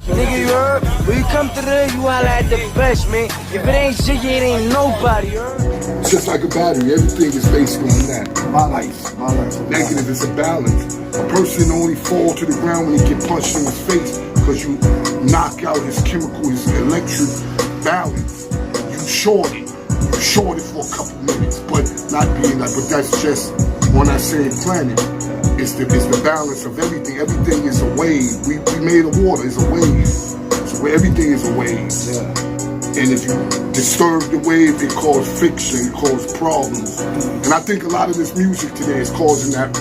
Nigga, you heard? When you come to the hood, you holla at the best, man. If it ain't shit, it ain't nobody, you heard? It's just like a battery. Everything is based on that. Balance. Negative is a balance. A person only fall to the ground when he get punched in his face because you knock out his chemical, his electric balance. You short it. You short it for a couple minutes, but not being like, but that's just on that same planet. It's the balance of everything. Everything is a wave. We made of water. It's a wave. So everything is a wave. Yeah. And if you disturb the wave, it causes friction, it causes problems. And I think a lot of this music today is causing that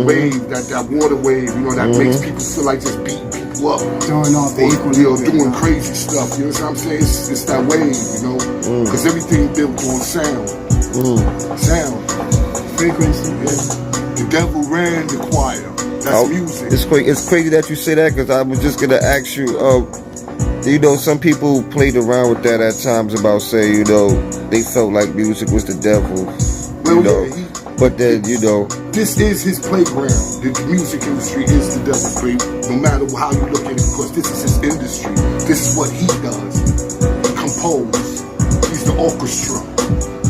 wave, that water wave, you know, that makes people feel like just beating people up. Throwing off the equilibrium. Doing crazy stuff, you know what I'm saying? It's that wave, you know? Because everything built on sound. Sound. Frequency. Yeah. The devil ran the choir. That's music. It's crazy that you say that, because I was just gonna ask you. You know, some people played around with that at times about saying, you know, they felt like music was the devil. You know, but then, you know, this is his playground. The music industry is the devil's playground. No matter how you look at it, because this is his industry. This is what he does. He composes. He's the orchestra.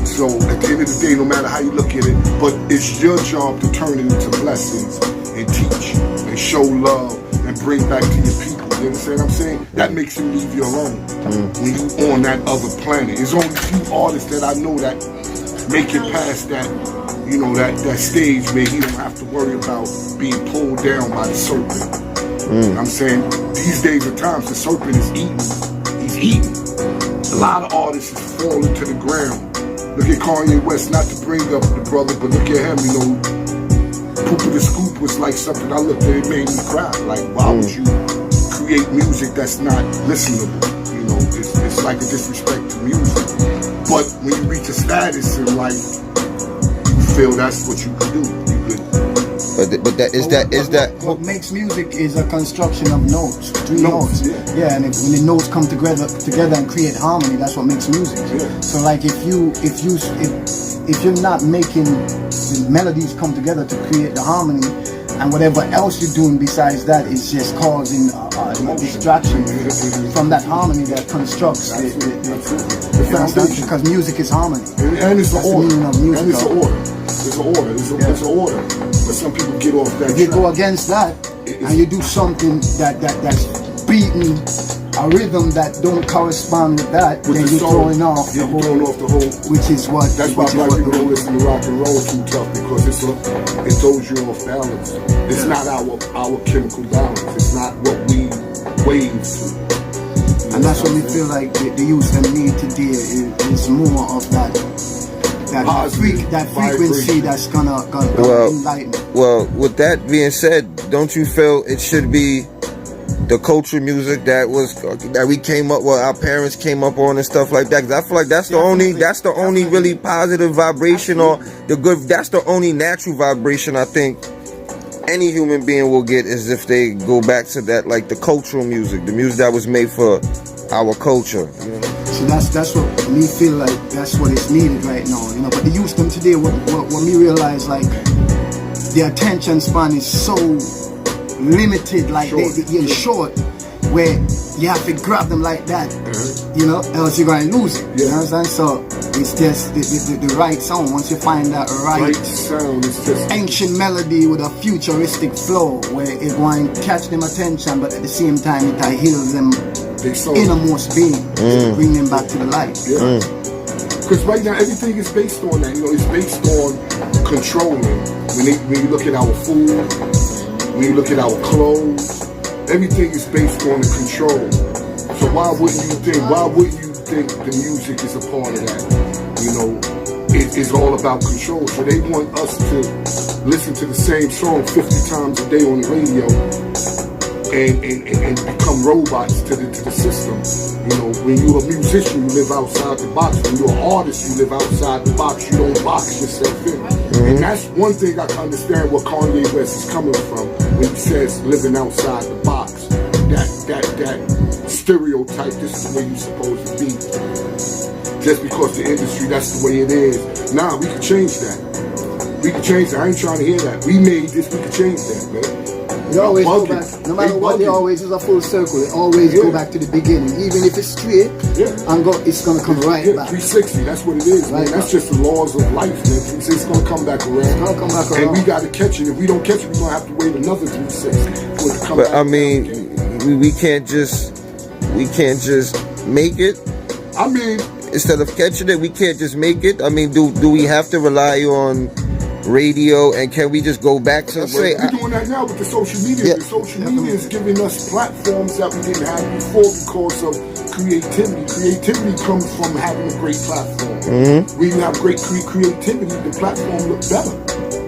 So at the end of the day, no matter how you look at it, but it's your job to turn it into blessings and teach and show love and bring back to your people. You understand what I'm saying? That makes him leave you alone when you on that other planet. There's only few artists that I know that make it past that, you know, that stage where he don't have to worry about being pulled down by the serpent. You know what I'm saying? These days of times, the serpent is eating. He's eating. A lot of artists is falling to the ground. Look at Kanye West, not to bring up the brother, but look at him, you know. Poop of the Scoop was like something I looked at, it made me cry. Like, why would you create music that's not listenable? You know, it's like a disrespect to music. But when you reach a status in life, you feel that's what you can do. But that is that what makes music is a construction of notes, three notes. Yeah, and when the notes come together and create harmony, that's what makes music. Yeah. So like if you're not making the melodies come together to create the harmony, and whatever else you're doing besides that is just causing a distraction from that harmony that constructs the foundation. Because music is harmony. And it's an order. And it's an order. It's an order. But some people get off that. If you go against that and you do something that's beating a rhythm that don't correspond with that, then you're throwing off the whole. Which is what. That's why black people don't listen to rock and roll too tough, because it throws you off balance. It's not our chemical balance. It's not what we wave through. And that's what we feel like the youth and need today is more of that frequency that's gonna enlighten. Well, with that being said, don't you feel it should be the culture music that we came up, our parents came up on and stuff like that? Because I feel like that's the only really positive vibration, or the good. That's the only natural vibration I think any human being will get, is if they go back to that, like the cultural music, the music that was made for our culture. You know? So that's what me feel like. That's what is needed right now. You know, but the youth them today, what me realize, like their attention span is so limited, like they're short, where you have to grab them like that, you know, else you're going to lose it. You know what I'm saying? So it's just the right sound. Once you find that right sound, it's just ancient melody with a futuristic flow, where it going to catch them attention, but at the same time it heals them innermost being, bring them back to the light. Because right now everything is based on that. You know, it's based on controlling. When you look at our food, when you look at our clothes, everything is based on the control. So why wouldn't you think the music is a part of that? You know, it's all about control. So they want us to listen to the same song 50 times a day on the radio and become robots to the system. You know, when you're a musician, you live outside the box. When you're an artist, you live outside the box. You don't box yourself in. And that's one thing I can understand where Kanye West is coming from when he says living outside the box. That stereotype, this is the way you're supposed to be. Just because the industry, that's the way it is. Nah, we can change that. We can change that. I ain't trying to hear that. We made this, we can change that, man. They always go bugging. back, no matter They what, they bugging. always is a full circle. They always go back to the beginning. Even if it's straight, and go, it's gonna come right Yeah, back. 360, that's what it is, man. Right That's back. just the laws of life, man. 360 is gonna come back around. It's gonna come back And we around. gotta catch it. If we don't catch it, we're gonna have to wait another 360 for it to come But back I around mean, again. we can't just make it. I mean, Instead of catching it, we can't just make it. I mean, do we have to rely on radio, and can we just go back to say? we're doing that now with the social media. Yeah. The social media is giving us platforms that we didn't have before because of creativity. Creativity comes from having a great platform. Mm-hmm. When you have great creativity, the platform looks better.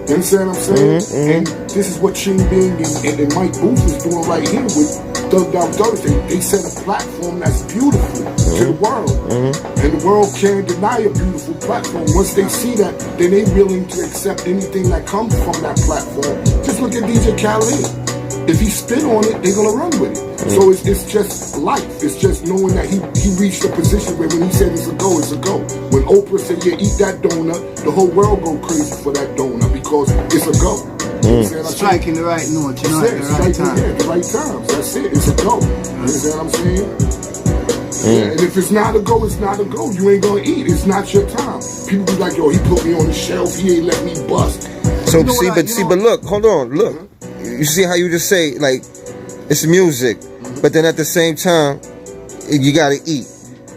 You understand what I'm saying? And this is what Ching Bing and Mike Booth is doing right here with Thug Down Thursday. They set a platform that's beautiful to the world. And the world can't deny a beautiful platform. Once they see that, then they're willing to accept anything that comes from that platform. Just look at DJ Khaled. If he spit on it, they're gonna run with it. So it's just life. It's just knowing that he reached a position where when he said it's a go, it's a go. When Oprah said, yeah, eat that donut, the whole world go crazy for that donut because it's a go. You understand what I'm saying? Striking the right note, you know, at the right That's time. it, the right times. That's it. It's a go. You understand what I'm saying? Yeah, and if it's not a go, it's not a go. You ain't gonna eat. It's not your time. People be like, yo, he put me on the shelf. He ain't let me bust. So You know what but look, hold on, look. You see how you just say like it's music, but then at the same time you gotta eat.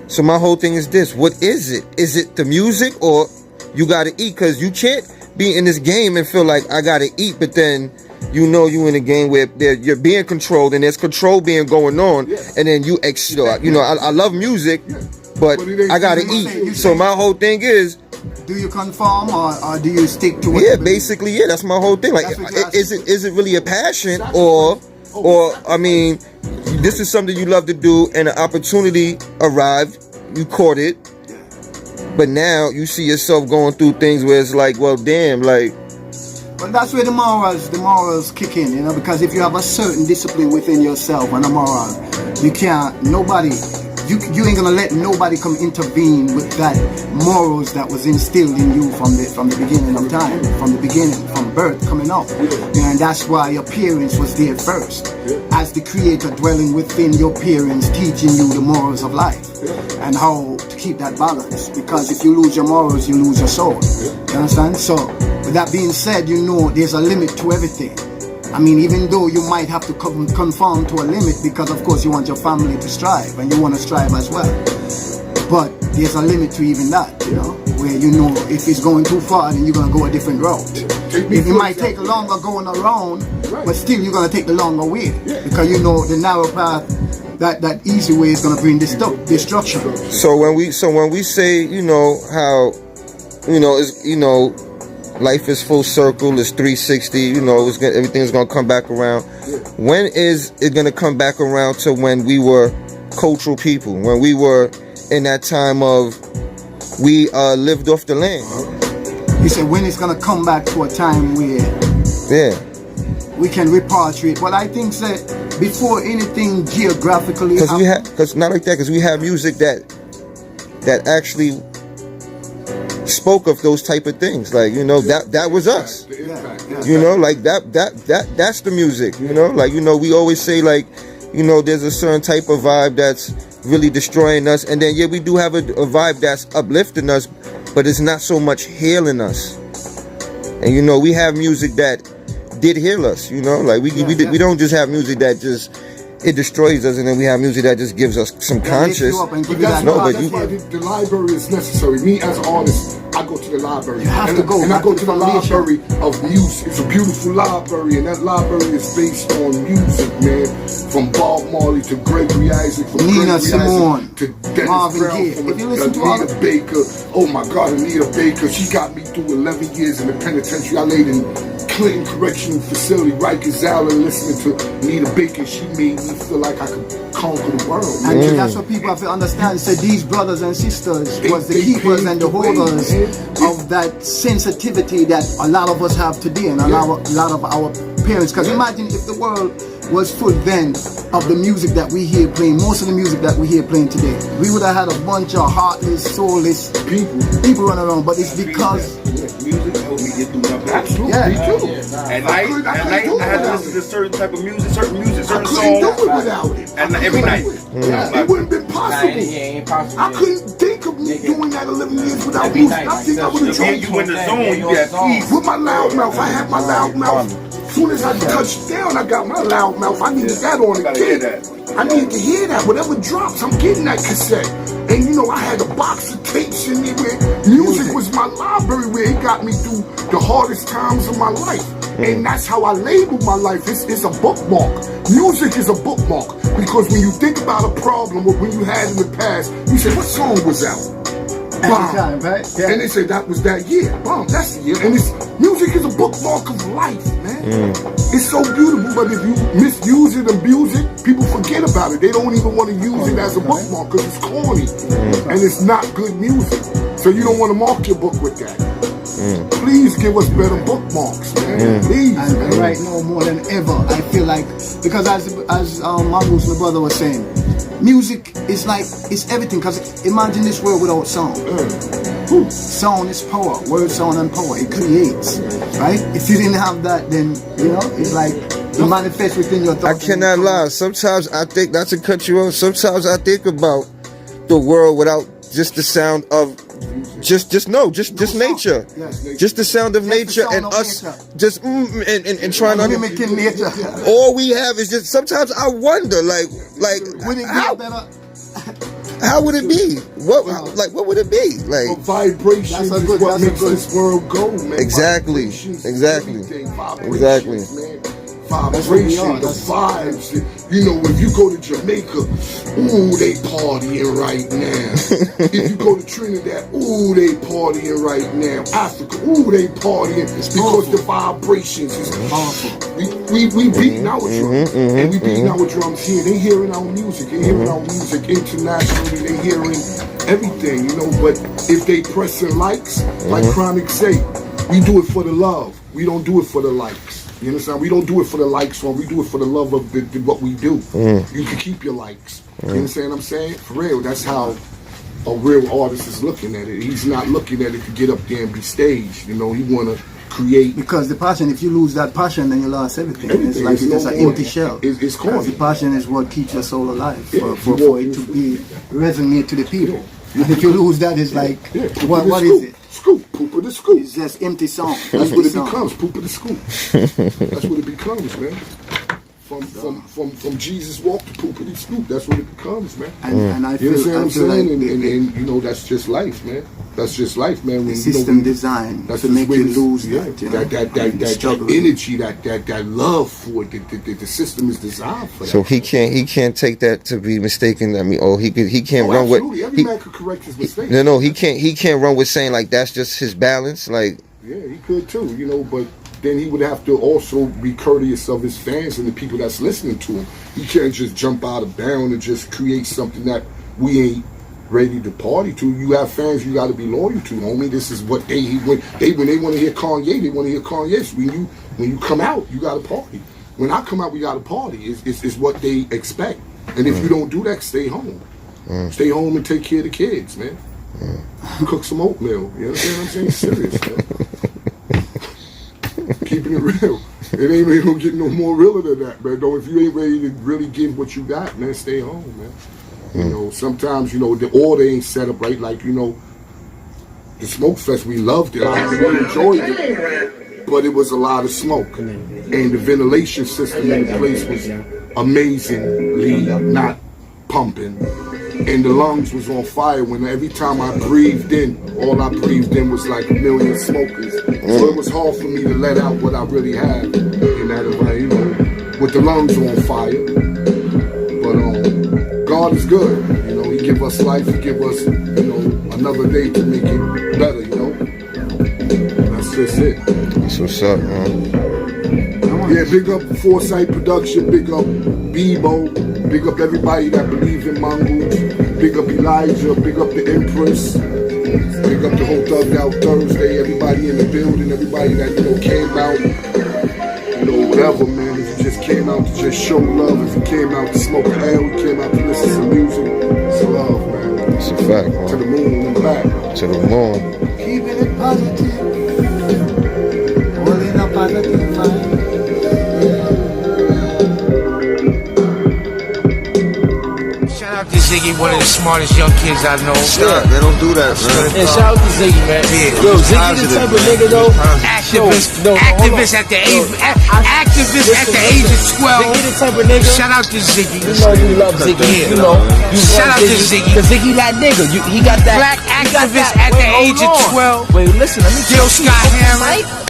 So my whole thing is this: what is it? Is it the music, or you gotta eat? Because you can't be in this game and feel like I gotta eat, but then you know you in a game where you're being controlled and there's control being going on, and then I love music, but I gotta eat. So my whole thing is, do you conform or do you stick to what yeah, you believe? basically, yeah, that's my whole thing. Like, That's what you're is it really a passion, or I mean, this is something you love to do, and an opportunity arrived, you caught it, but now you see yourself going through things where it's like, well, damn, like. But that's where the morals kick in, you know, because if you have a certain discipline within yourself and a moral, you can't, you ain't gonna let nobody come intervene with that morals that was instilled in you from the beginning of time, from birth coming up. And that's why your parents was there first, as the creator dwelling within your parents, teaching you the morals of life and how to keep that balance. Because if you lose your morals, you lose your soul. You understand? So with that being said, you know there's a limit to everything. I mean, even though you might have to conform to a limit because, of course, you want your family to strive and you want to strive as well. But there's a limit to even that, you know, where you know if it's going too far, then you're going to go a different route. It might take longer going around, but still you're going to take the longer way because you know the narrow path, that easy way is going to bring destruction. So when we say, you know, how, life is full circle, it's 360, you know, everything's gonna come back around. When is it gonna come back around to when we were cultural people, when we were in that time of we lived off the land? You said when it's gonna come back to a time where we can repatriate. Well, I think that before anything geographically, because not like that, because we have music that actually spoke of those type of things, like, you know, that was us, you know, like that's the music, you know, like, you know, we always say, like, you know, there's a certain type of vibe that's really destroying us, and then we do have a vibe that's uplifting us, but it's not so much healing us. And you know, we have music that did heal us, you know, like we don't just have music that just it destroys us, and then we have music that just gives us some conscious. But that's why the library is necessary. Me as an artist, I go to the library. You have to go. And I go to the library of music. It's a beautiful library, and that library is based on music, man. From Bob Marley to Gregory Isaac, from Nina Gregory Simone, Isaac to Dennis Marvin Brown, Gaye. from If you listen to Anita Baker. Oh my God, Anita Baker. She got me through 11 years in the penitentiary. I laid in Clinton Correctional Facility, Rikers Island, listening to Anita Baker. She made me feel like I could conquer the world. And that's what people have to understand. So these brothers and sisters was the keepers and the holders of that sensitivity that a lot of us have today, and a lot of our parents. Because imagine if the world was full then of the music that we hear playing, most of the music that we hear playing today, we would have had a bunch of heartless, soulless people running around. But it's because music helped me get through my day. Absolutely, Yeah. me too. At night, couldn't I had do to without listen to certain type of music, certain I certain couldn't do songs. it without it. And I every couldn't night. do it. Yeah, it wouldn't have been possible. ain't possible. I couldn't think of me doing that 11 years without Every music. night, I think I would have Yeah, tried you in the zone, you got peace. with my loud mouth. I had my loud mouth. As soon as I touched down, I got my loud mouth. I needed that on Gotta hear again. that. I needed to hear that. Whatever drops, I'm getting that cassette. And you know, I had a box of tapes in there where music was my library, where it got me through the hardest times of my life. And that's how I label my life. It's a bookmark. Music is a bookmark. Because when you think about a problem or when you had in the past, you say, what song was out? Bomb. Anytime, right? Yeah. And they say that was that year. Bomb, that's the year. And music is a bookmark of life, man. It's so beautiful, but if you misuse it, abuse it, people forget about it. They don't even want to use it as a bookmark because it's corny. And it's not good music. So you don't want to mark your book with that. Please give us better bookmarks, man. Please, And man. right now, more than ever, I feel like, because as Mongoose, my brother, was saying, music is like, it's everything. Because imagine this world without sound. Sound is power. Word, sound, and power. It creates, right? If you didn't have that, then, you know, it's like, it manifests within your I thoughts. cannot lie. Sometimes I think, not to cut you off, sometimes I think about the world without just the sound of just nature. Yes. Just the sound of Just the nature sound and of us nature. just and trying to Mimicking nature. all we have is just sometimes I wonder like Would it be how, a better? how would it be? What would it be? But Like vibrations That's a is good- what that's a makes good- this world go, man. Exactly. Vibrations is Exactly. everything. Vibrations, Exactly. man. That's what we Vibration, are. the vibes. You know, if you go to Jamaica, ooh, they partying right now. If you go to Trinidad, ooh, they partying right now. Africa, ooh, they partying because the vibrations is Powerful. we beating our drums and we beating our drums here. They hearing our music. They hearing our music internationally. They hearing everything, you know. But if they pressing likes, like Chronic say, we do it for the love. We don't do it for the likes. You understand? We don't do it for the likes, one. We do it for the love of what we do. You can keep your likes. You understand what I'm saying? For real, that's how a real artist is looking at it. He's not looking at it to get up there and be staged. You know, he want to create. Because the passion, if you lose that passion, then you lost everything. It's Everything. like It's it's just no an more. empty shell. It's corny. Because the passion is what keeps your soul alive, Yeah, for you walk it to into- be resonate to the people. And if you lose that, it's like, Yeah, poop what of the is scoop. it? Scoop, poop of the scoop. It's just empty song. That's Empty what it song. becomes, poop of the scoop. That's what it becomes, man. From Jesus walk to poop of the scoop. That's what it becomes, man. And I You feel, understand what I I'm feel saying? like And you know, that's just life, man. That's just life, man. the When, system you know, designed that's to just make where you this- lose yeah, that, you know, that struggle. energy, that love for it. The system is designed for that. so he can't take that to be mistaken. I mean, he can't Oh, run with absolutely. Every man could correct his mistakes. no he can't run with saying like that's just his balance. Like Yeah, he could too, you know, but then he would have to also be courteous of his fans and the people that's listening to him. He can't just jump out of bounds and just create something that we ain't ready to party to. You have fans you got to be loyal to, homie. This is what when they want to hear Kanye, they want to hear Kanye. So when you come out, you got to party. When I come out, we got to party. It's what they expect. And if you don't do that, stay home. Stay home and take care of the kids, man. Cook some oatmeal. You understand what I'm saying? Serious, man. Keeping it real. It ain't gonna get no more realer than that, man. Though if you ain't ready to really give what you got, man, stay home, man. You know, sometimes, you know, the order ain't set up right. Like, you know, the Smoke Fest, we loved it. We enjoyed it. But it was a lot of smoke. And the ventilation system in the place was amazingly not pumping. And the lungs was on fire when every time I breathed in, all I breathed in was like a million smokers. So it was hard for me to let out what I really had in that environment, you know, with the lungs on fire. But God is good, you know, he give us life, he give us, you know, another day to make it better, you know. That's just it. that's what's up, man. Yeah, big up Foresight Production, big up Bebo, big up everybody that believes in Mongoose, big up Elijah, big up the Empress, big up the whole Thugged Out Thursday, everybody in the building, everybody that, you know, came out, you know, whatever, man. If you just came out to just show love, if you came out to smoke hell, you came out to listen to music, it's love, man. It's a fact, To the man. moon and back. To the moon. Keeping it positive. Shout out to Ziggy, one of the smartest young kids I know. Stop, they don't do that, man. Yeah, shout out to Ziggy, man. Yeah. Yo, Ziggy the type of nigga though. Activist at the age, activist at the age of 12. Ziggy the type of nigga. Shout out to Ziggy. You know you love Ziggy. You know. Shout out to Ziggy. Cause Ziggy that nigga. He got that. Black he got activist that- at the wait, age hold of on. 12. Wait, listen. Let me Gil tell you Scott something, Heron. Mike.